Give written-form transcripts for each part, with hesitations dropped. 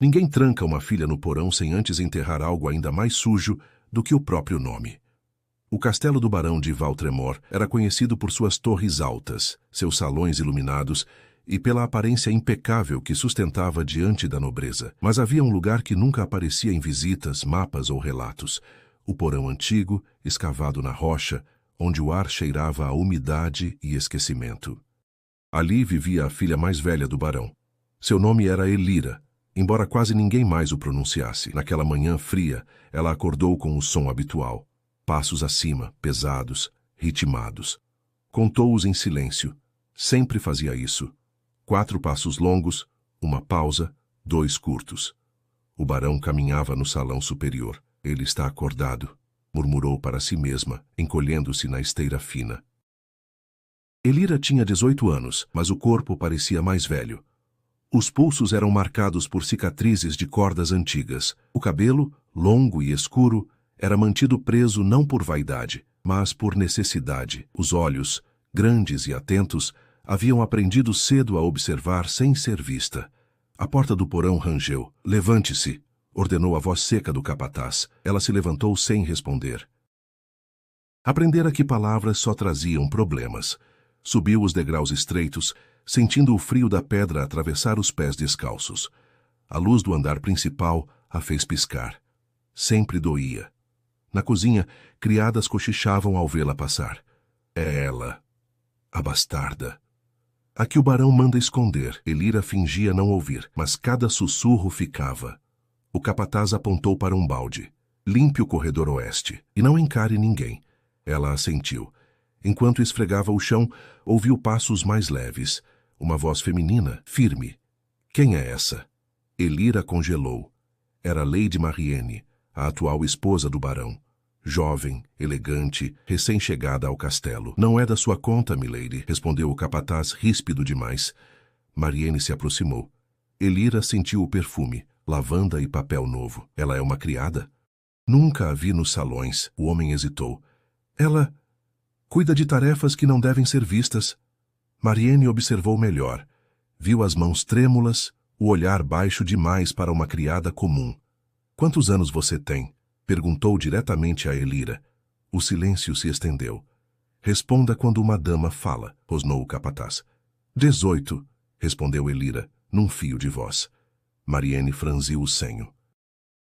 Ninguém tranca uma filha no porão sem antes enterrar algo ainda mais sujo do que o próprio nome. O castelo do barão de Valtremor era conhecido por suas torres altas, seus salões iluminados e pela aparência impecável que sustentava diante da nobreza. Mas havia um lugar que nunca aparecia em visitas, mapas ou relatos. O porão antigo, escavado na rocha, onde o ar cheirava a umidade e esquecimento. Ali vivia a filha mais velha do barão. Seu nome era Elira, embora quase ninguém mais o pronunciasse. Naquela manhã fria, ela acordou com o som habitual. Passos acima, pesados, ritmados. Contou-os em silêncio. Sempre fazia isso. 4 passos longos, uma pausa, 2 curtos. O barão caminhava no salão superior. Ele está acordado, murmurou para si mesma, encolhendo-se na esteira fina. Elira tinha 18 anos, mas o corpo parecia mais velho. Os pulsos eram marcados por cicatrizes de cordas antigas. O cabelo, longo e escuro, era mantido preso não por vaidade, mas por necessidade. Os olhos, grandes e atentos, haviam aprendido cedo a observar sem ser vista. A porta do porão rangeu. "Levante-se", ordenou a voz seca do capataz. Ela se levantou sem responder. Aprendera que palavras só traziam problemas. Subiu os degraus estreitos, sentindo o frio da pedra atravessar os pés descalços. A luz do andar principal a fez piscar. Sempre doía. Na cozinha, criadas cochichavam ao vê-la passar. É ela, a bastarda. A que o barão manda esconder. Elira fingia não ouvir, mas cada sussurro ficava. O capataz apontou para um balde. Limpe o corredor oeste e não encare ninguém. Ela assentiu. Enquanto esfregava o chão, ouviu passos mais leves. Uma voz feminina, firme. Quem é essa? Elira congelou. Era Lady Marienne, a atual esposa do barão. Jovem, elegante, recém-chegada ao castelo. Não é da sua conta, milady, respondeu o capataz ríspido demais. Marienne se aproximou. Elira sentiu o perfume, lavanda e papel novo. Ela é uma criada? Nunca a vi nos salões. O homem hesitou. Ela cuida de tarefas que não devem ser vistas. Marienne observou melhor. Viu as mãos trêmulas, o olhar baixo demais para uma criada comum. Quantos anos você tem? Perguntou diretamente a Elira. O silêncio se estendeu. Responda quando uma dama fala, rosnou o capataz. 18, respondeu Elira, num fio de voz. Marienne franziu o senho.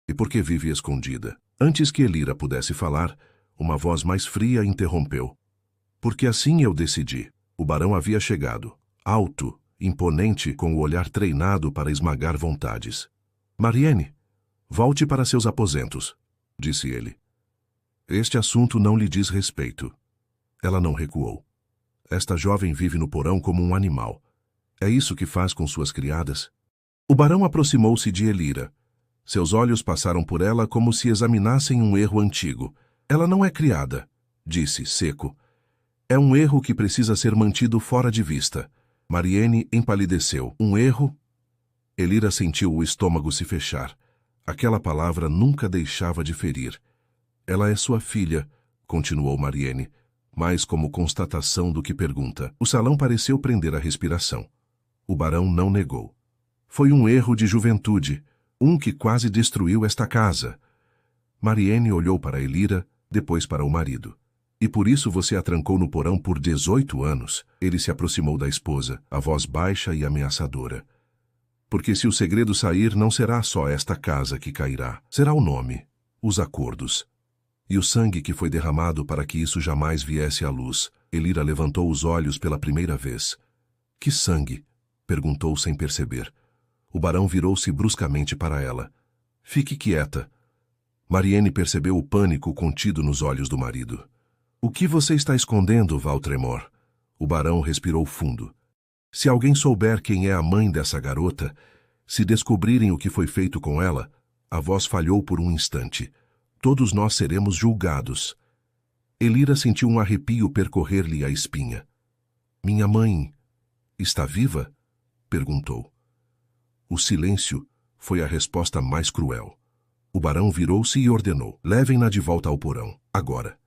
E por que vive escondida? Antes que Elira pudesse falar, uma voz mais fria interrompeu. Porque assim eu decidi. O barão havia chegado, alto, imponente, com o olhar treinado para esmagar vontades. Marienne, volte para seus aposentos, disse ele. Este assunto não lhe diz respeito. Ela não recuou. Esta jovem vive no porão como um animal. É isso que faz com suas criadas? O barão aproximou-se de Elira. Seus olhos passaram por ela como se examinassem um erro antigo. Ela não é criada, disse, seco. É um erro que precisa ser mantido fora de vista. Marienne empalideceu. Um erro? Elira sentiu o estômago se fechar. Aquela palavra nunca deixava de ferir. Ela é sua filha, continuou Marienne, mais como constatação do que pergunta. O salão pareceu prender a respiração. O barão não negou. Foi um erro de juventude, um que quase destruiu esta casa. Marienne olhou para Elira, depois para o marido. E por isso você a trancou no porão por 18 anos? Ele se aproximou da esposa, a voz baixa e ameaçadora. Porque se o segredo sair, não será só esta casa que cairá. Será o nome, os acordos. E o sangue que foi derramado para que isso jamais viesse à luz. Elira levantou os olhos pela primeira vez. Que sangue? Perguntou sem perceber. O barão virou-se bruscamente para ela. Fique quieta. Marienne percebeu o pânico contido nos olhos do marido. O que você está escondendo, Valtremor? O barão respirou fundo. Se alguém souber quem é a mãe dessa garota, se descobrirem o que foi feito com ela, a voz falhou por um instante. Todos nós seremos julgados. Elira sentiu um arrepio percorrer-lhe a espinha. Minha mãe está viva? Perguntou. O silêncio foi a resposta mais cruel. O barão virou-se e ordenou. Levem-na de volta ao porão, agora.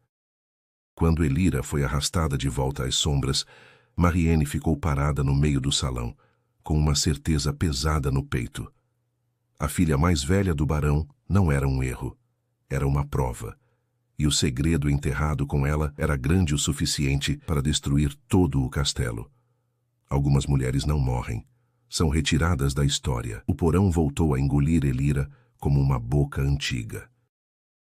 Quando Elira foi arrastada de volta às sombras, Marienne ficou parada no meio do salão, com uma certeza pesada no peito. A filha mais velha do barão não era um erro. Era uma prova. E o segredo enterrado com ela era grande o suficiente para destruir todo o castelo. Algumas mulheres não morrem. São retiradas da história. O porão voltou a engolir Elira como uma boca antiga.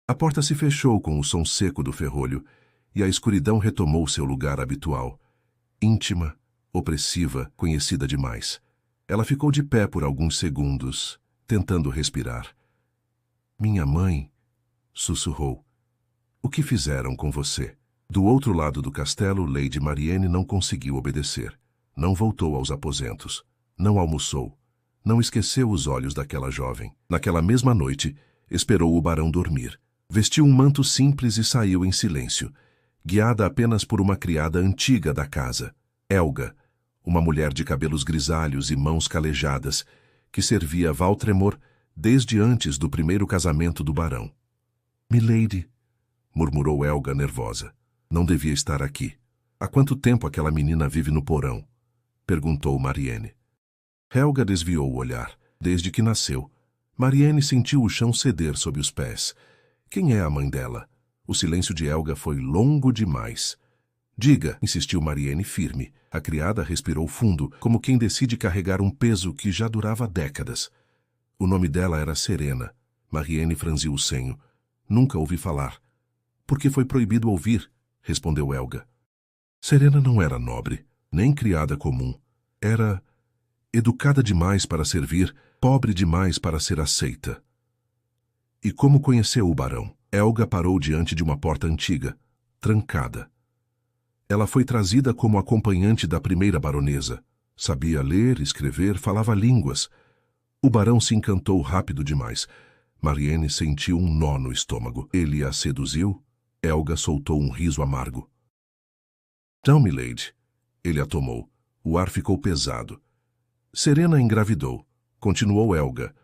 A porta se fechou com o som seco do ferrolho e a escuridão retomou seu lugar habitual. Íntima, opressiva, conhecida demais. Ela ficou de pé por alguns segundos, tentando respirar. Minha mãe, sussurrou. O que fizeram com você? Do outro lado do castelo, Lady Marianne não conseguiu obedecer. Não voltou aos aposentos. Não almoçou. Não esqueceu os olhos daquela jovem. Naquela mesma noite, esperou o barão dormir. Vestiu um manto simples e saiu em silêncio, guiada apenas por uma criada antiga da casa, Helga, uma mulher de cabelos grisalhos e mãos calejadas, que servia Valtremor desde antes do primeiro casamento do barão. Milady, murmurou Helga nervosa. Não devia estar aqui. Há quanto tempo aquela menina vive no porão? Perguntou Marianne. Helga desviou o olhar. Desde que nasceu. Marianne sentiu o chão ceder sob os pés. Quem é a mãe dela? O silêncio de Helga foi longo demais. Diga, insistiu Marianne firme. A criada respirou fundo, como quem decide carregar um peso que já durava décadas. O nome dela era Serena. Marianne franziu o senho. Nunca ouvi falar. Porque foi proibido ouvir, respondeu Helga. Serena não era nobre, nem criada comum. Era educada demais para servir, pobre demais para ser aceita. E como conheceu o barão? Helga parou diante de uma porta antiga, trancada. Ela foi trazida como acompanhante da primeira baronesa. Sabia ler, escrever, falava línguas. O barão se encantou rápido demais. Marianne sentiu um nó no estômago. Ele a seduziu? Helga soltou um riso amargo. Não, milady. Ele a tomou. O ar ficou pesado. Serena engravidou, continuou Helga.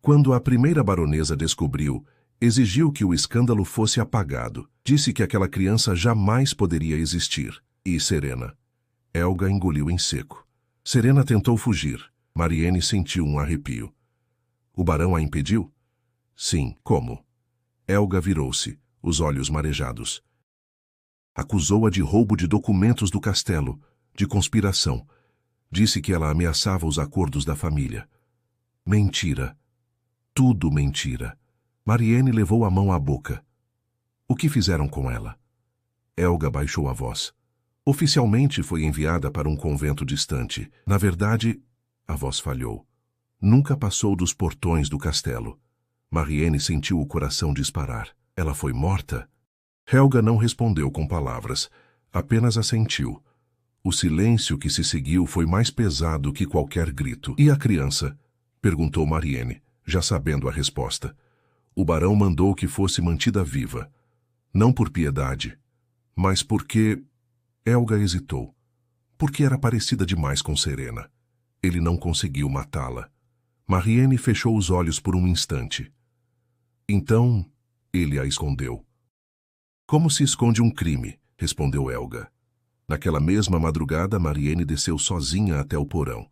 Quando a primeira baronesa descobriu, exigiu que o escândalo fosse apagado. Disse que aquela criança jamais poderia existir. E Serena? Helga engoliu em seco. Serena tentou fugir. Marianne sentiu um arrepio. O barão a impediu? Sim, como? Helga virou-se, os olhos marejados. Acusou-a de roubo de documentos do castelo, de conspiração. Disse que ela ameaçava os acordos da família. Mentira. Tudo mentira. Marianne levou a mão à boca. O que fizeram com ela? Helga baixou a voz. Oficialmente foi enviada para um convento distante. Na verdade, a voz falhou. Nunca passou dos portões do castelo. Marianne sentiu o coração disparar. Ela foi morta? Helga não respondeu com palavras, apenas assentiu. O silêncio que se seguiu foi mais pesado que qualquer grito. E a criança? Perguntou Marianne, já sabendo a resposta. O barão mandou que fosse mantida viva. Não por piedade, mas porque... Helga hesitou. Porque era parecida demais com Serena. Ele não conseguiu matá-la. Marianne fechou os olhos por um instante. Então, ele a escondeu. Como se esconde um crime, respondeu Helga. Naquela mesma madrugada, Marianne desceu sozinha até o porão.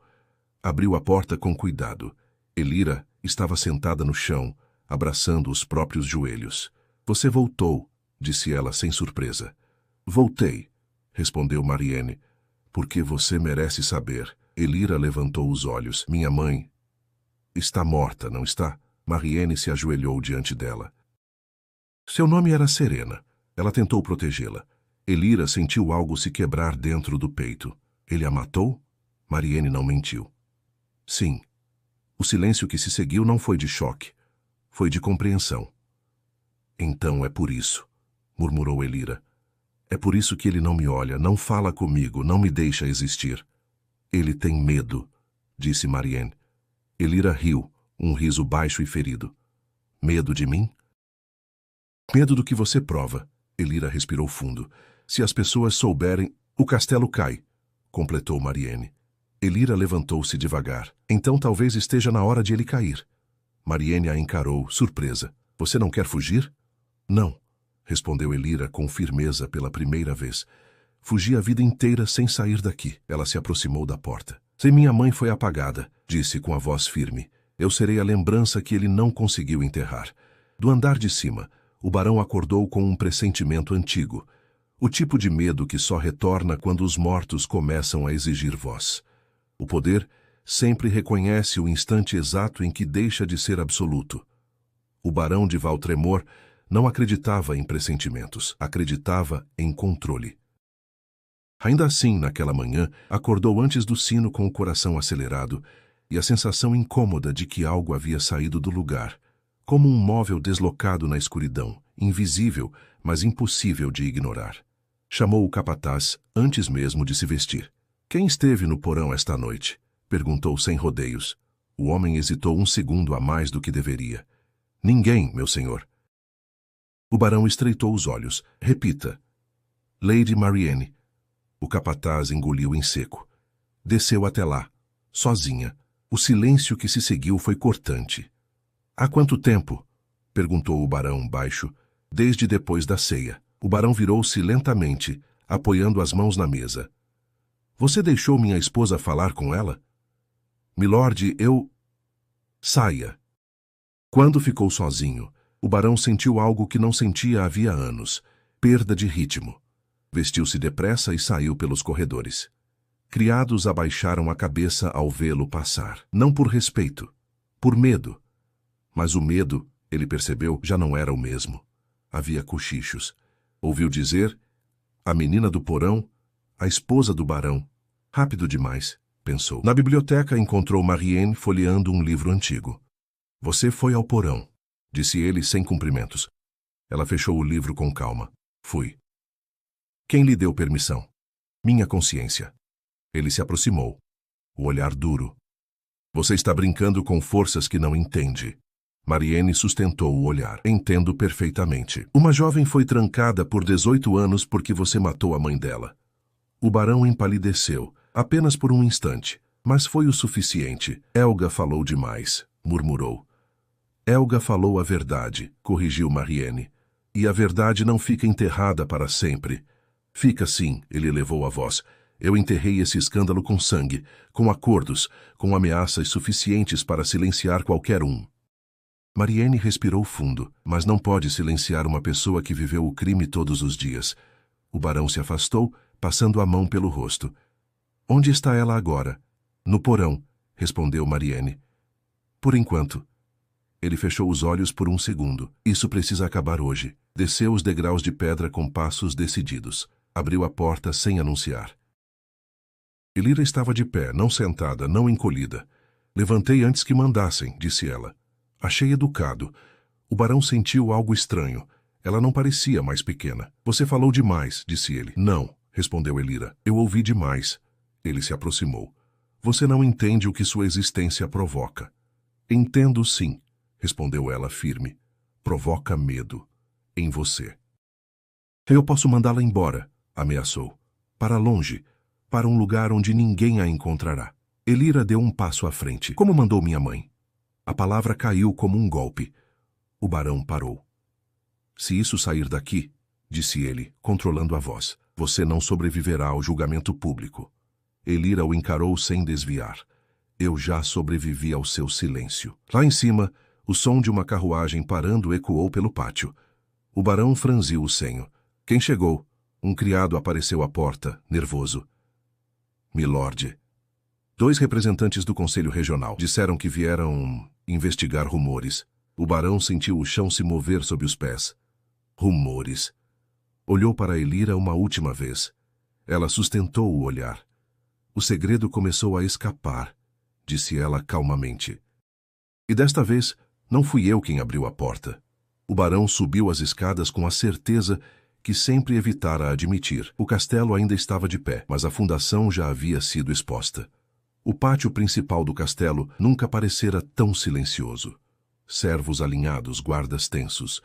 Abriu a porta com cuidado. Elira estava sentada no chão, abraçando os próprios joelhos. Você voltou, disse ela sem surpresa. Voltei, respondeu Marianne. Porque você merece saber. Elira levantou os olhos. Minha mãe está morta, não está? Marianne se ajoelhou diante dela. Seu nome era Serena. Ela tentou protegê-la. Elira sentiu algo se quebrar dentro do peito. Ele a matou? Marianne não mentiu. Sim. O silêncio que se seguiu não foi de choque. Foi de compreensão. Então é por isso, murmurou Elira. É por isso que ele não me olha, não fala comigo, não me deixa existir. Ele tem medo, disse Marianne. Elira riu, um riso baixo e ferido. Medo de mim? Medo do que você prova. Elira respirou fundo. Se as pessoas souberem, o castelo cai, completou Marianne. Elira levantou-se devagar. Então talvez esteja na hora de ele cair. Marianne a encarou, surpresa. Você não quer fugir? Não, respondeu Elira com firmeza pela primeira vez. Fugi a vida inteira sem sair daqui. Ela se aproximou da porta. Se minha mãe foi apagada, disse com a voz firme. Eu serei a lembrança que ele não conseguiu enterrar. Do andar de cima, o barão acordou com um pressentimento antigo, o tipo de medo que só retorna quando os mortos começam a exigir voz. O poder sempre reconhece o instante exato em que deixa de ser absoluto. O barão de Valtremor não acreditava em pressentimentos, acreditava em controle. Ainda assim, naquela manhã, acordou antes do sino com o coração acelerado e a sensação incômoda de que algo havia saído do lugar, como um móvel deslocado na escuridão, invisível, mas impossível de ignorar. Chamou o capataz antes mesmo de se vestir. "Quem esteve no porão esta noite?" perguntou sem rodeios. O homem hesitou um segundo a mais do que deveria. "Ninguém, meu senhor." O barão estreitou os olhos. "Repita." "Lady Marianne." O capataz engoliu em seco. Desceu até lá, sozinha. O silêncio que se seguiu foi cortante. "Há quanto tempo?" perguntou o barão baixo. "Desde depois da ceia." O barão virou-se lentamente, apoiando as mãos na mesa. "Você deixou minha esposa falar com ela?" "Milord, eu..." "Saia." Quando ficou sozinho, o barão sentiu algo que não sentia havia anos: perda de ritmo. Vestiu-se depressa e saiu pelos corredores. Criados abaixaram a cabeça ao vê-lo passar. Não por respeito, por medo. Mas o medo, ele percebeu, já não era o mesmo. Havia cochichos. Ouviu dizer: "A menina do porão, a esposa do barão." Rápido demais, pensou. Na biblioteca encontrou Marianne folheando um livro antigo. "Você foi ao porão", disse ele sem cumprimentos. Ela fechou o livro com calma. "Fui." "Quem lhe deu permissão?" "Minha consciência." Ele se aproximou, o olhar duro. "Você está brincando com forças que não entende." Marianne sustentou o olhar. "Entendo perfeitamente. Uma jovem foi trancada por 18 anos porque você matou a mãe dela." O barão empalideceu, apenas por um instante, mas foi o suficiente. "Helga falou demais", murmurou. "Helga falou a verdade", corrigiu Marianne. "E a verdade não fica enterrada para sempre." "Fica sim", ele elevou a voz. "Eu enterrei esse escândalo com sangue, com acordos, com ameaças suficientes para silenciar qualquer um." Marianne respirou fundo, mas não pode silenciar uma pessoa que viveu o crime todos os dias. O barão se afastou, passando a mão pelo rosto. "Onde está ela agora?" "No porão", respondeu Marianne. "Por enquanto." Ele fechou os olhos por um segundo. "Isso precisa acabar hoje." Desceu os degraus de pedra com passos decididos. Abriu a porta sem anunciar. Elira estava de pé, não sentada, não encolhida. "Levantei antes que mandassem", disse ela. "Achei educado." O barão sentiu algo estranho. Ela não parecia mais pequena. "Você falou demais", disse ele. "Não", respondeu Elira. "Eu ouvi demais." Ele se aproximou. "Você não entende o que sua existência provoca." "Entendo sim", respondeu ela firme. "Provoca medo. Em você." "Eu posso mandá-la embora", ameaçou. "Para longe, para um lugar onde ninguém a encontrará." Elira deu um passo à frente. "Como mandou minha mãe?" A palavra caiu como um golpe. O barão parou. "Se isso sair daqui", disse ele, controlando a voz, "você não sobreviverá ao julgamento público." Elira o encarou sem desviar. "Eu já sobrevivi ao seu silêncio." Lá em cima, o som de uma carruagem parando ecoou pelo pátio. O barão franziu o senho. "Quem chegou?" Um criado apareceu à porta, nervoso. "Milord." "Dois representantes do Conselho Regional disseram que vieram investigar rumores." O barão sentiu o chão se mover sob os pés. Rumores. Olhou para Elira uma última vez. Ela sustentou o olhar. "O segredo começou a escapar", disse ela calmamente. "E desta vez, não fui eu quem abriu a porta." O barão subiu as escadas com a certeza que sempre evitara admitir. O castelo ainda estava de pé, mas a fundação já havia sido exposta. O pátio principal do castelo nunca parecera tão silencioso. Servos alinhados, guardas tensos,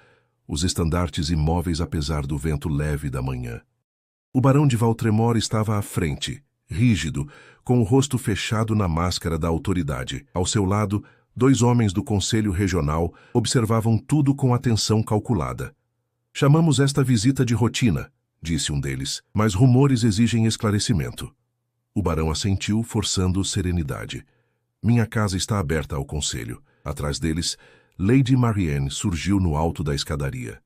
os estandartes imóveis apesar do vento leve da manhã. O barão de Valtremor estava à frente, rígido, com o rosto fechado na máscara da autoridade. Ao seu lado, dois homens do Conselho Regional observavam tudo com atenção calculada. "Chamamos esta visita de rotina", disse um deles, "mas rumores exigem esclarecimento." O barão assentiu, forçando serenidade. Minha casa está aberta ao conselho. Atrás deles, Lady Marianne surgiu no alto da escadaria.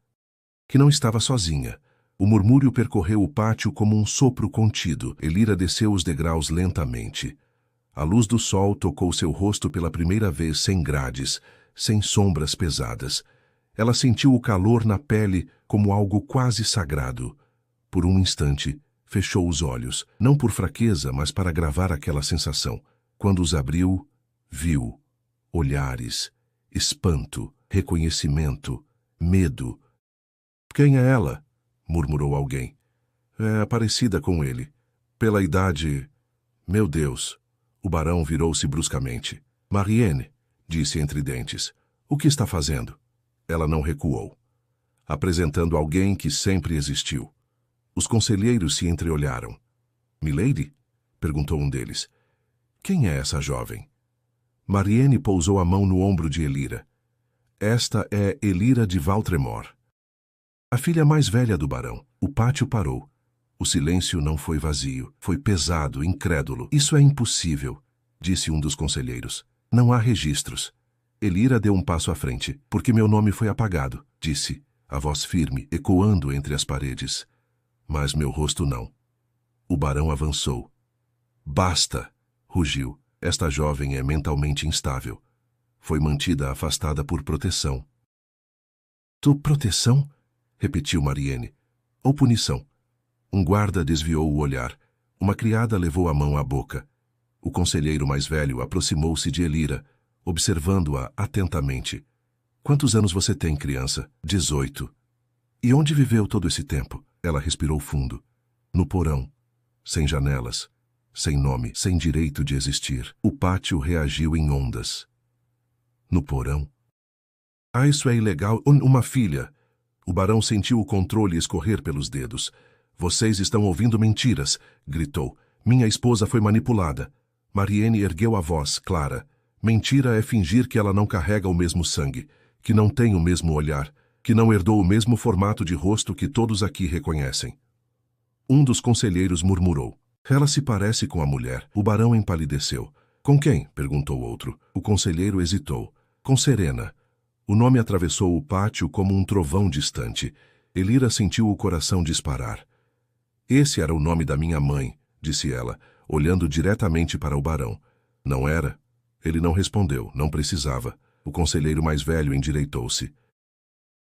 Que não estava sozinha. O murmúrio percorreu o pátio como um sopro contido. Elira desceu os degraus lentamente. A luz do sol tocou seu rosto pela primeira vez sem grades, sem sombras pesadas. Ela sentiu o calor na pele como algo quase sagrado. Por um instante, fechou os olhos, não por fraqueza, mas para gravar aquela sensação. Quando os abriu, viu olhares, espanto, reconhecimento, medo. Quem é ela? Murmurou alguém. É parecida com ele. Pela idade... Meu Deus! O barão virou-se bruscamente. Marianne, disse entre dentes, o que está fazendo? Ela não recuou, apresentando alguém que sempre existiu. Os conselheiros se entreolharam. Milady? Perguntou um deles. Quem é essa jovem? Marianne pousou a mão no ombro de Elira. Esta é Elira de Valtremor. A filha mais velha do barão. O pátio parou. O silêncio não foi vazio, foi pesado, incrédulo. Isso é impossível, disse um dos conselheiros. Não há registros. Elira deu um passo à frente. Porque meu nome foi apagado, disse, a voz firme, ecoando entre as paredes. Mas meu rosto não. O barão avançou. Basta, rugiu. Esta jovem é mentalmente instável. Foi mantida afastada por proteção. Proteção? Repetiu Marianne. Ou punição? Um guarda desviou o olhar. Uma criada levou a mão à boca. O conselheiro mais velho aproximou-se de Elira, observando-a atentamente. Quantos anos você tem, criança? 18. E onde viveu todo esse tempo? Ela respirou fundo. No porão. Sem janelas. Sem nome. Sem direito de existir. O pátio reagiu em ondas. No porão? Ah, isso é ilegal. Uma filha. O barão sentiu o controle escorrer pelos dedos. Vocês estão ouvindo mentiras, gritou. Minha esposa foi manipulada. Marianne ergueu a voz, clara. Mentira é fingir que ela não carrega o mesmo sangue, que não tem o mesmo olhar, que não herdou o mesmo formato de rosto que todos aqui reconhecem. Um dos conselheiros murmurou. Ela se parece com a mulher. O barão empalideceu. Com quem? Perguntou outro. O conselheiro hesitou. Com Serena. O nome atravessou o pátio como um trovão distante. Elira sentiu o coração disparar. Esse era o nome da minha mãe, disse ela, olhando diretamente para o barão. Não era? Ele não respondeu, não precisava. O conselheiro mais velho endireitou-se.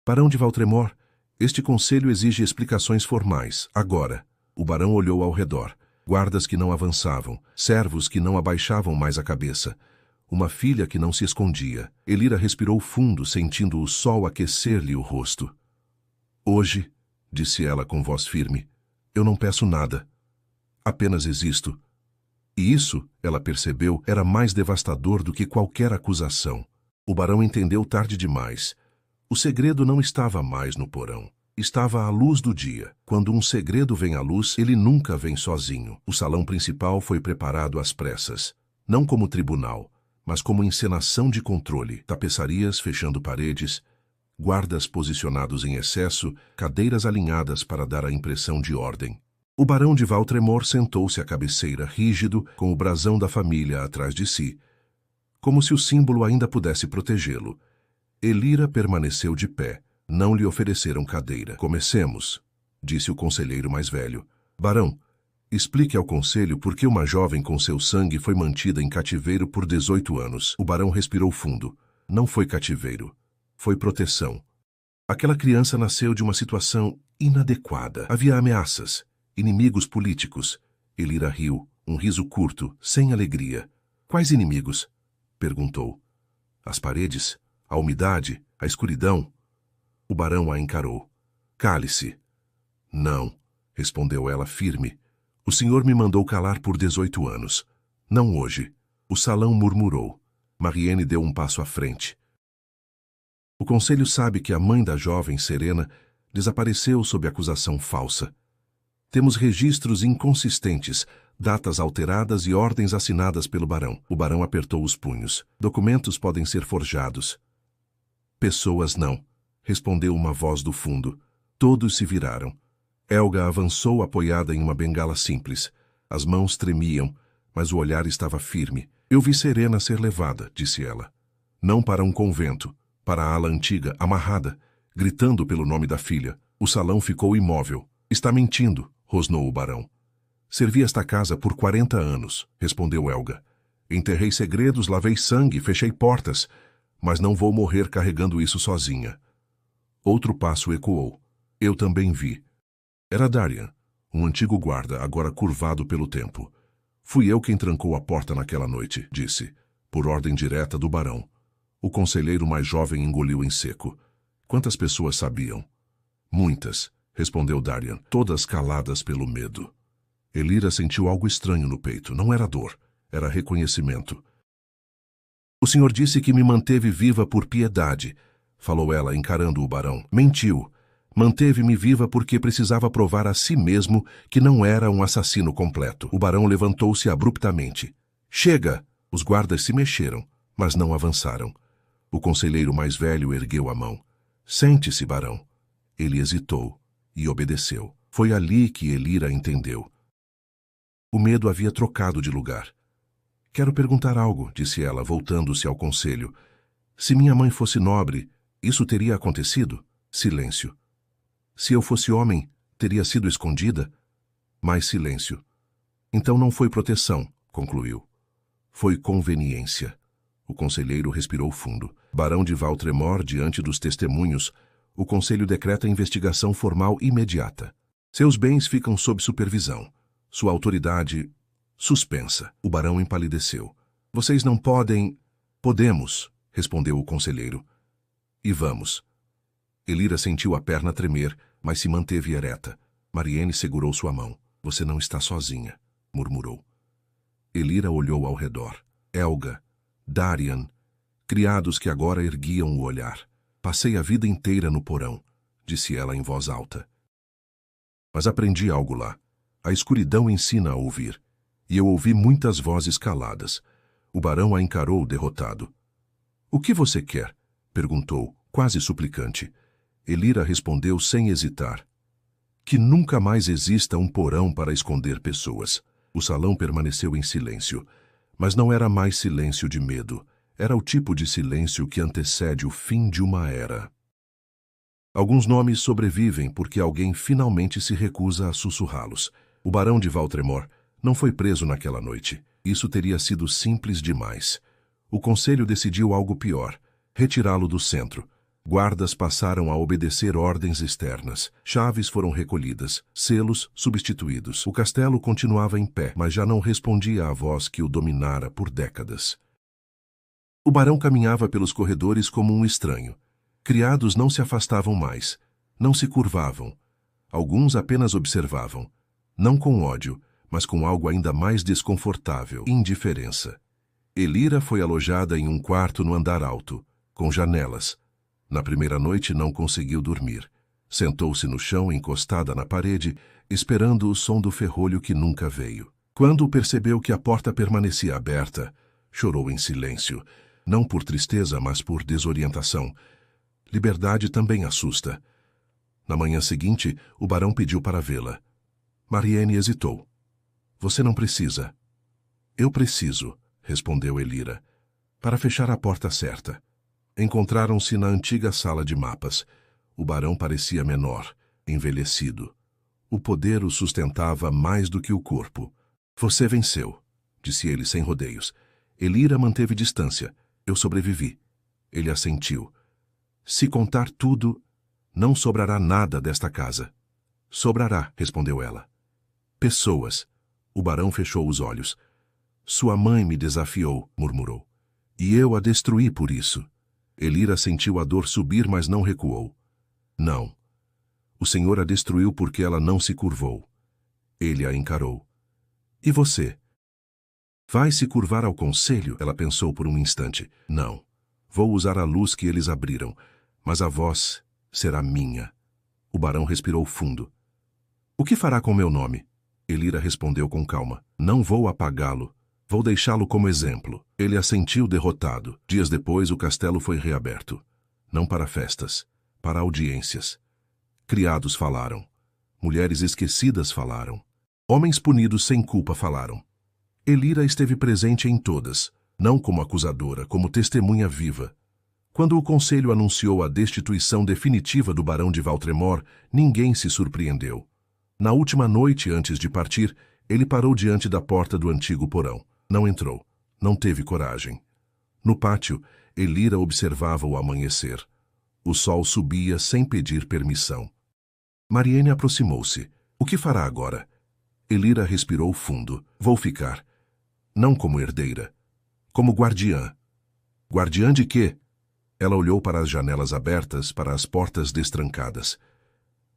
Barão de Valtremor, este conselho exige explicações formais, agora. O barão olhou ao redor. Guardas que não avançavam, servos que não abaixavam mais a cabeça. Uma filha que não se escondia. Elira respirou fundo, sentindo o sol aquecer-lhe o rosto. Hoje, disse ela com voz firme, eu não peço nada. Apenas existo. E isso, ela percebeu, era mais devastador do que qualquer acusação. O barão entendeu tarde demais. O segredo não estava mais no porão. Estava à luz do dia. Quando um segredo vem à luz, ele nunca vem sozinho. O salão principal foi preparado às pressas. Não como tribunal, mas como encenação de controle. Tapeçarias fechando paredes, guardas posicionados em excesso, cadeiras alinhadas para dar a impressão de ordem. O barão de Valtremor sentou-se à cabeceira, rígido, com o brasão da família atrás de si, como se o símbolo ainda pudesse protegê-lo. Elira permaneceu de pé. Não lhe ofereceram cadeira. Comecemos, disse o conselheiro mais velho. Barão, explique ao conselho por que uma jovem com seu sangue foi mantida em cativeiro por 18 anos. O barão respirou fundo. Não foi cativeiro. Foi proteção. Aquela criança nasceu de uma situação inadequada. Havia ameaças, inimigos políticos. Elira riu, um riso curto, sem alegria. Quais inimigos? Perguntou. As paredes, a umidade, a escuridão. O barão a encarou. Cale-se. Não, respondeu ela firme. O senhor me mandou calar por 18 anos. Não hoje. O salão murmurou. Marianne deu um passo à frente. O conselho sabe que a mãe da jovem Serena desapareceu sob acusação falsa. Temos registros inconsistentes, datas alteradas e ordens assinadas pelo barão. O barão apertou os punhos. Documentos podem ser forjados. Pessoas não, respondeu uma voz do fundo. Todos se viraram. Helga avançou apoiada em uma bengala simples. As mãos tremiam, mas o olhar estava firme. Eu vi Serena ser levada, disse ela. Não para um convento, para a ala antiga, amarrada, gritando pelo nome da filha. O salão ficou imóvel. Está mentindo, rosnou o barão. Servi esta casa por 40 anos, respondeu Helga. Enterrei segredos, lavei sangue, fechei portas, mas não vou morrer carregando isso sozinha. Outro passo ecoou. Eu também vi. Era Darian, um antigo guarda, agora curvado pelo tempo. Fui eu quem trancou a porta naquela noite, disse, por ordem direta do barão. O conselheiro mais jovem engoliu em seco. Quantas pessoas sabiam? Muitas, respondeu Darian, todas caladas pelo medo. Elira sentiu algo estranho no peito. Não era dor, era reconhecimento. O senhor disse que me manteve viva por piedade, falou ela, encarando o barão. Mentiu. Manteve-me viva porque precisava provar a si mesmo que não era um assassino completo. O barão levantou-se abruptamente. Chega! Os guardas se mexeram, mas não avançaram. O conselheiro mais velho ergueu a mão. Sente-se, barão. Ele hesitou e obedeceu. Foi ali que Elira entendeu. O medo havia trocado de lugar. Quero perguntar algo, disse ela, voltando-se ao conselho. Se minha mãe fosse nobre, isso teria acontecido? Silêncio. Se eu fosse homem, teria sido escondida? Mais silêncio. Então não foi proteção, concluiu. Foi conveniência. O conselheiro respirou fundo. Barão de Valtremor, diante dos testemunhos, o conselho decreta investigação formal imediata. Seus bens ficam sob supervisão. Sua autoridade suspensa. O barão empalideceu. Vocês não podem... Podemos, respondeu o conselheiro. E vamos. Elira sentiu a perna tremer, mas se manteve ereta. Mariene segurou sua mão. Você não está sozinha, murmurou. Elira olhou ao redor. Helga, Darian, criados que agora erguiam o olhar. Passei a vida inteira no porão, disse ela em voz alta. Mas aprendi algo lá. A escuridão ensina a ouvir. E eu ouvi muitas vozes caladas. O barão a encarou derrotado. O que você quer? Perguntou, quase suplicante. Elira respondeu sem hesitar. Que nunca mais exista um porão para esconder pessoas. O salão permaneceu em silêncio. Mas não era mais silêncio de medo. Era o tipo de silêncio que antecede o fim de uma era. Alguns nomes sobrevivem porque alguém finalmente se recusa a sussurrá-los. O barão de Valtremor não foi preso naquela noite. Isso teria sido simples demais. O conselho decidiu algo pior, retirá-lo do centro. Guardas passaram a obedecer ordens externas. Chaves foram recolhidas, selos substituídos. O castelo continuava em pé, mas já não respondia à voz que o dominara por décadas. O barão caminhava pelos corredores como um estranho. Criados não se afastavam mais, não se curvavam. Alguns apenas observavam. Não com ódio, mas com algo ainda mais desconfortável, indiferença. Elira foi alojada em um quarto no andar alto, com janelas. Na primeira noite não conseguiu dormir. Sentou-se no chão, encostada na parede, esperando o som do ferrolho que nunca veio. Quando percebeu que a porta permanecia aberta, chorou em silêncio, não por tristeza, mas por desorientação. Liberdade também assusta. Na manhã seguinte, o barão pediu para vê-la. Mariene hesitou. Você não precisa. Eu preciso, respondeu Elira, para fechar a porta certa. Encontraram-se na antiga sala de mapas. O barão parecia menor, envelhecido. O poder o sustentava mais do que o corpo. Você venceu, disse ele sem rodeios. Elira manteve distância. Eu sobrevivi. Ele assentiu. Se contar tudo, não sobrará nada desta casa. Sobrará, respondeu ela. Pessoas. O barão fechou os olhos. Sua mãe me desafiou, murmurou. E eu a destruí por isso. Elira sentiu a dor subir, mas não recuou. Não. O Senhor a destruiu porque ela não se curvou. Ele a encarou. E você? Vai se curvar ao conselho? Ela pensou por um instante. Não. Vou usar a luz que eles abriram, mas a voz será minha. O barão respirou fundo. O que fará com meu nome? Elira respondeu com calma. Não vou apagá-lo. Vou deixá-lo como exemplo. Ele assentiu derrotado. Dias depois, o castelo foi reaberto. Não para festas, para audiências. Criados falaram. Mulheres esquecidas falaram. Homens punidos sem culpa falaram. Elira esteve presente em todas. não como acusadora, como testemunha viva. Quando o conselho anunciou a destituição definitiva do barão de Valtremor, ninguém se surpreendeu. Na última noite antes de partir, ele parou diante da porta do antigo porão. Não entrou. Não teve coragem. No pátio, Elira observava o amanhecer. O sol subia sem pedir permissão. Mariene aproximou-se. O que fará agora? Elira respirou fundo. Vou ficar. Não como herdeira. Como guardiã. Guardiã de quê? Ela olhou para as janelas abertas, para as portas destrancadas.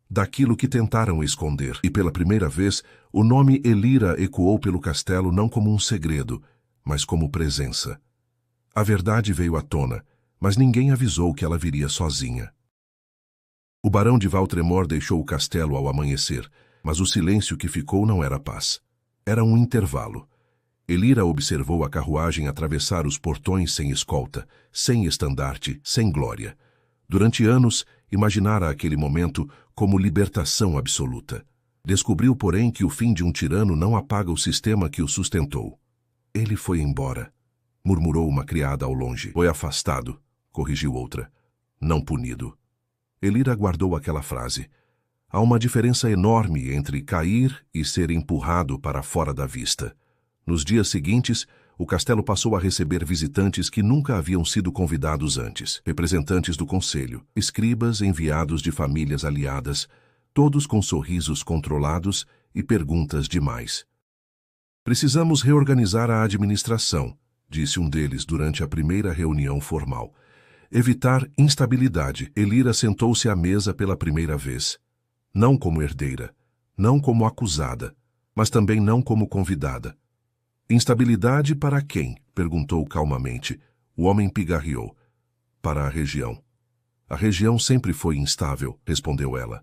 Daquilo que tentaram esconder, e pela primeira vez, o nome Elira ecoou pelo castelo não como um segredo, mas como presença. A verdade veio à tona, mas ninguém avisou que ela viria sozinha. O barão de Valtremor deixou o castelo ao amanhecer, mas o silêncio que ficou não era paz. Era um intervalo. Elira observou a carruagem atravessar os portões sem escolta, sem estandarte, sem glória. Durante anos, imaginara aquele momento como libertação absoluta. Descobriu, porém, que o fim de um tirano não apaga o sistema que o sustentou. Ele foi embora, murmurou uma criada ao longe. Foi afastado, corrigiu outra. Não punido. Elira guardou aquela frase. Há uma diferença enorme entre cair e ser empurrado para fora da vista. Nos dias seguintes, o castelo passou a receber visitantes que nunca haviam sido convidados antes. Representantes do conselho, escribas enviados de famílias aliadas, todos com sorrisos controlados e perguntas demais. Precisamos reorganizar a administração, disse um deles durante a primeira reunião formal. Evitar instabilidade. Elira sentou-se à mesa pela primeira vez. Não como herdeira, não como acusada, mas também não como convidada. Instabilidade para quem? Perguntou calmamente. O homem pigarreou. Para a região. A região sempre foi instável, respondeu ela.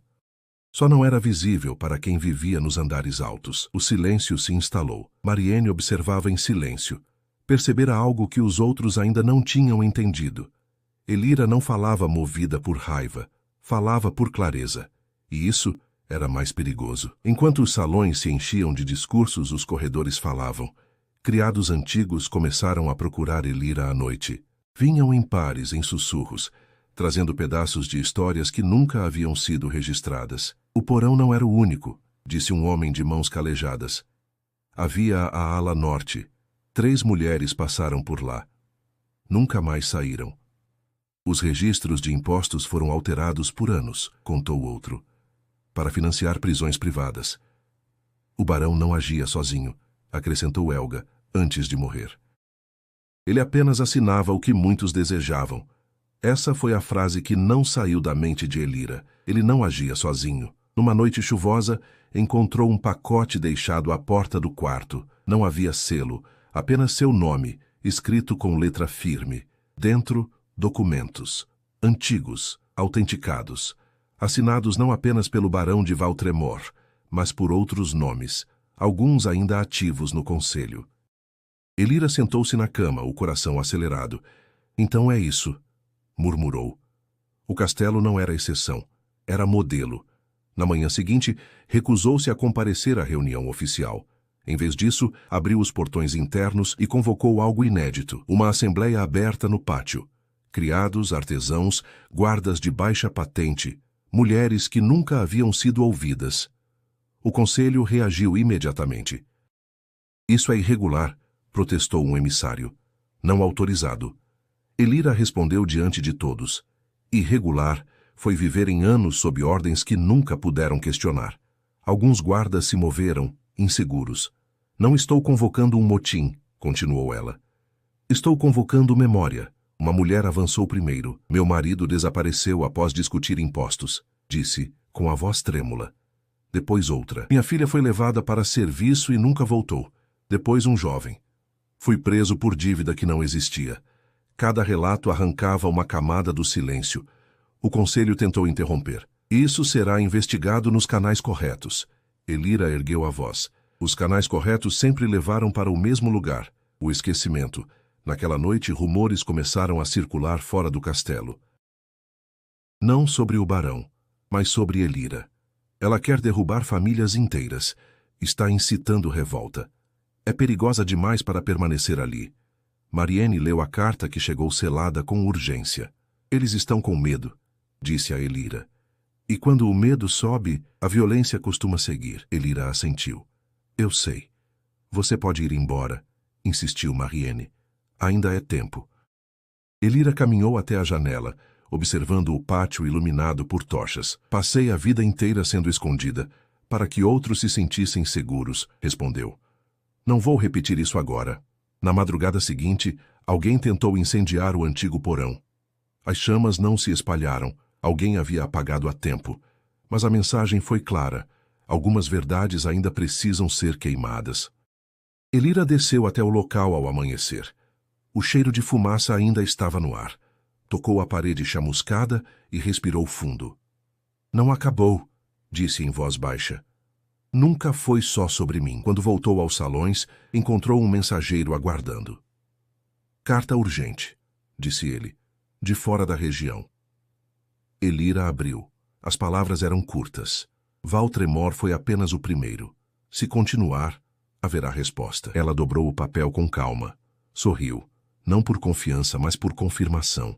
Só não era visível para quem vivia nos andares altos. O silêncio se instalou. Mariene observava em silêncio. Percebera algo que os outros ainda não tinham entendido. Elira não falava movida por raiva, falava por clareza. E isso era mais perigoso. Enquanto os salões se enchiam de discursos, os corredores falavam. Criados antigos começaram a procurar Elira à noite. Vinham em pares, em sussurros, trazendo pedaços de histórias que nunca haviam sido registradas. O porão não era o único, disse um homem de mãos calejadas. Havia a ala norte. 3 mulheres passaram por lá. Nunca mais saíram. Os registros de impostos foram alterados por anos, contou outro, para financiar prisões privadas. O barão não agia sozinho, acrescentou Helga, antes de morrer. Ele apenas assinava o que muitos desejavam. Essa foi a frase que não saiu da mente de Elira. Ele não agia sozinho. Numa noite chuvosa, encontrou um pacote deixado à porta do quarto. Não havia selo, apenas seu nome, escrito com letra firme. Dentro, documentos, antigos, autenticados, assinados não apenas pelo barão de Valtremor, mas por outros nomes, alguns ainda ativos no conselho. Elira sentou-se na cama, o coração acelerado. Então é isso, murmurou. O castelo não era exceção, era modelo. Na manhã seguinte, recusou-se a comparecer à reunião oficial. Em vez disso, abriu os portões internos e convocou algo inédito, uma assembleia aberta no pátio. Criados, artesãos, guardas de baixa patente, mulheres que nunca haviam sido ouvidas. O conselho reagiu imediatamente. Isso é irregular, protestou um emissário. Não autorizado. Elira respondeu diante de todos. Irregular foi viver em anos sob ordens que nunca puderam questionar. Alguns guardas se moveram, inseguros. Não estou convocando um motim, continuou ela. Estou convocando memória. Uma mulher avançou primeiro. Meu marido desapareceu após discutir impostos, disse, com a voz trêmula. Depois outra. Minha filha foi levada para serviço e nunca voltou. Depois um jovem. Fui preso por dívida que não existia. Cada relato arrancava uma camada do silêncio. O conselho tentou interromper. Isso será investigado nos canais corretos. Elira ergueu a voz. Os canais corretos sempre levaram para o mesmo lugar, o esquecimento. Naquela noite, rumores começaram a circular fora do castelo. Não sobre o barão, mas sobre Elira. Ela quer derrubar famílias inteiras. Está incitando revolta. É perigosa demais para permanecer ali. Mariene leu a carta que chegou selada com urgência. Eles estão com medo, disse a Elira. E quando o medo sobe, a violência costuma seguir. Elira assentiu. Eu sei. Você pode ir embora, insistiu Mariene. Ainda é tempo. Elira caminhou até a janela, observando o pátio iluminado por tochas. Passei a vida inteira sendo escondida, para que outros se sentissem seguros, respondeu. Não vou repetir isso agora. Na madrugada seguinte, alguém tentou incendiar o antigo porão. As chamas não se espalharam, alguém havia apagado a tempo. Mas a mensagem foi clara. Algumas verdades ainda precisam ser queimadas. Elira desceu até o local ao amanhecer. O cheiro de fumaça ainda estava no ar. Tocou a parede chamuscada e respirou fundo. Não acabou, disse em voz baixa. Nunca foi só sobre mim. Quando voltou aos salões, encontrou um mensageiro aguardando. Carta urgente, disse ele, de fora da região. Elira abriu. As palavras eram curtas. Valtremor foi apenas o primeiro. Se continuar, haverá resposta. Ela dobrou o papel com calma. Sorriu. Não por confiança, mas por confirmação.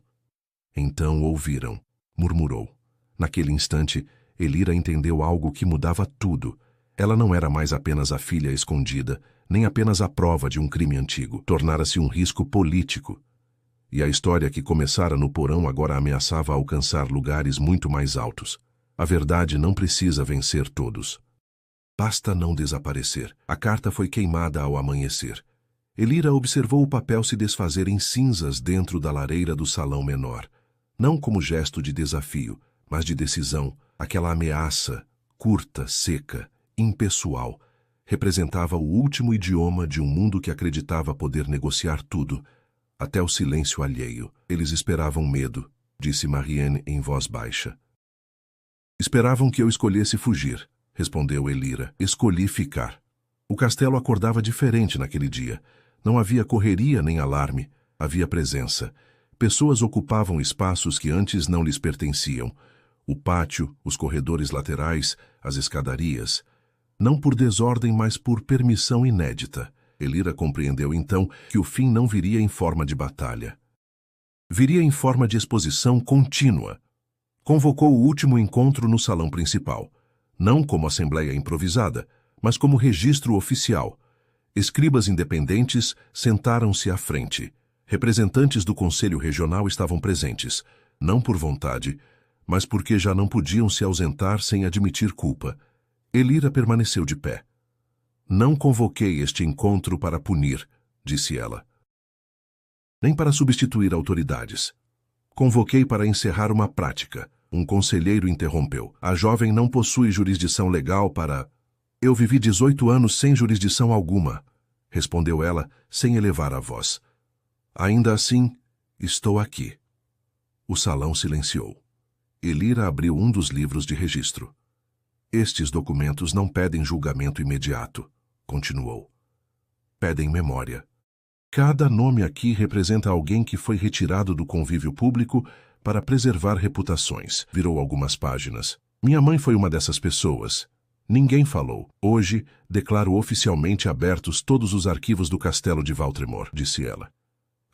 Então ouviram, murmurou. Naquele instante, Elira entendeu algo que mudava tudo. Ela não era mais apenas a filha escondida, nem apenas a prova de um crime antigo. Tornara-se um risco político. E a história que começara no porão agora ameaçava alcançar lugares muito mais altos. A verdade não precisa vencer todos. Basta não desaparecer. A carta foi queimada ao amanhecer. Elira observou o papel se desfazer em cinzas dentro da lareira do salão menor. Não como gesto de desafio, mas de decisão. Aquela ameaça, curta, seca, impessoal, representava o último idioma de um mundo que acreditava poder negociar tudo, até o silêncio alheio. Eles esperavam medo, disse Mariene em voz baixa. Esperavam que eu escolhesse fugir, respondeu Elira. Escolhi ficar. O castelo acordava diferente naquele dia. Não havia correria nem alarme, havia presença. Pessoas ocupavam espaços que antes não lhes pertenciam. O pátio, os corredores laterais, as escadarias. Não por desordem, mas por permissão inédita. Elira compreendeu então que o fim não viria em forma de batalha. Viria em forma de exposição contínua. Convocou o último encontro no salão principal. Não como assembleia improvisada, mas como registro oficial. Escribas independentes sentaram-se à frente. Representantes do Conselho Regional estavam presentes, não por vontade, mas porque já não podiam se ausentar sem admitir culpa. Elira permaneceu de pé. Não convoquei este encontro para punir, disse ela. Nem para substituir autoridades. Convoquei para encerrar uma prática. Um conselheiro interrompeu. A jovem não possui jurisdição legal para... Eu vivi 18 anos sem jurisdição alguma, respondeu ela, sem elevar a voz. Ainda assim, estou aqui. O salão silenciou. Elira abriu um dos livros de registro. Estes documentos não pedem julgamento imediato, continuou. Pedem memória. Cada nome aqui representa alguém que foi retirado do convívio público para preservar reputações. Virou algumas páginas. Minha mãe foi uma dessas pessoas. Ninguém falou. Hoje, declaro oficialmente abertos todos os arquivos do castelo de Valtremor, disse ela.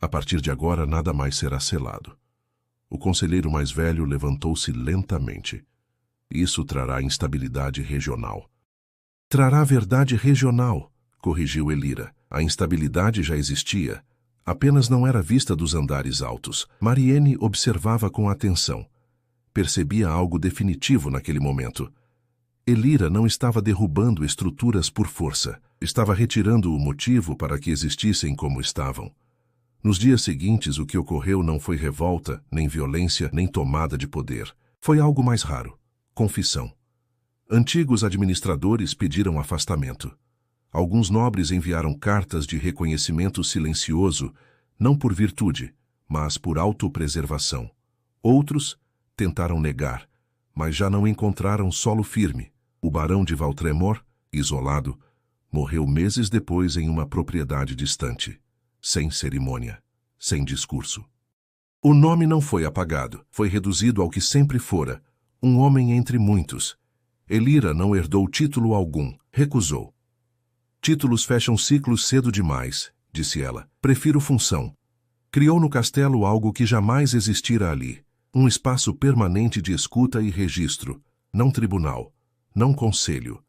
A partir de agora, nada mais será selado. O conselheiro mais velho levantou-se lentamente. Isso trará instabilidade regional. Trará verdade regional, corrigiu Elira. A instabilidade já existia, apenas não era vista dos andares altos. Mariene observava com atenção. Percebia algo definitivo naquele momento. Elira não estava derrubando estruturas por força. Estava retirando o motivo para que existissem como estavam. Nos dias seguintes, o que ocorreu não foi revolta, nem violência, nem tomada de poder. Foi algo mais raro. Confissão. Antigos administradores pediram afastamento. Alguns nobres enviaram cartas de reconhecimento silencioso, não por virtude, mas por autopreservação. Outros tentaram negar, mas já não encontraram solo firme. O barão de Valtremor, isolado, morreu meses depois em uma propriedade distante, sem cerimônia, sem discurso. O nome não foi apagado, foi reduzido ao que sempre fora, um homem entre muitos. Elira não herdou título algum, recusou. Títulos fecham ciclos cedo demais, disse ela. Prefiro função. Criou no castelo algo que jamais existira ali. Um espaço permanente de escuta e registro. Não tribunal. Não conselho.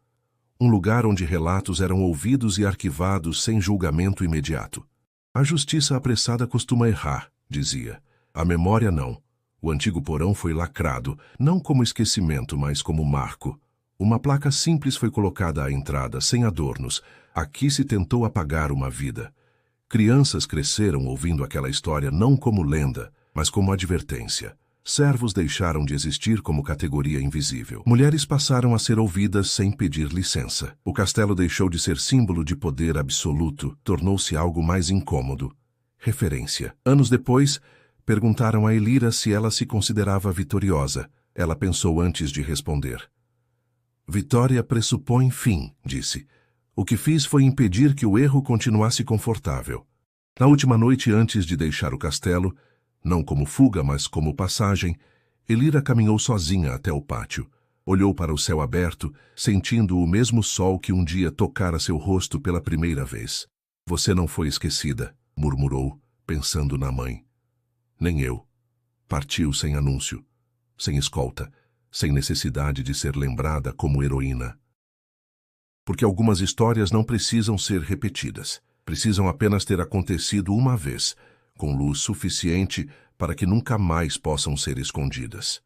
Um lugar onde relatos eram ouvidos e arquivados sem julgamento imediato. A justiça apressada costuma errar, dizia. A memória não. O antigo porão foi lacrado, não como esquecimento, mas como marco. Uma placa simples foi colocada à entrada, sem adornos. Aqui se tentou apagar uma vida. Crianças cresceram ouvindo aquela história não como lenda, mas como advertência. Servos deixaram de existir como categoria invisível. Mulheres passaram a ser ouvidas sem pedir licença. O castelo deixou de ser símbolo de poder absoluto, tornou-se algo mais incômodo. Referência. Anos depois, perguntaram a Elira se ela se considerava vitoriosa. Ela pensou antes de responder. Vitória pressupõe fim, disse. O que fiz foi impedir que o erro continuasse confortável. Na última noite antes de deixar o castelo, não como fuga, mas como passagem, Elira caminhou sozinha até o pátio. Olhou para o céu aberto, sentindo o mesmo sol que um dia tocara seu rosto pela primeira vez. Você não foi esquecida, murmurou, pensando na mãe. Nem eu. Partiu sem anúncio, sem escolta, sem necessidade de ser lembrada como heroína. Porque algumas histórias não precisam ser repetidas. Precisam apenas ter acontecido uma vez, com luz suficiente para que nunca mais possam ser escondidas.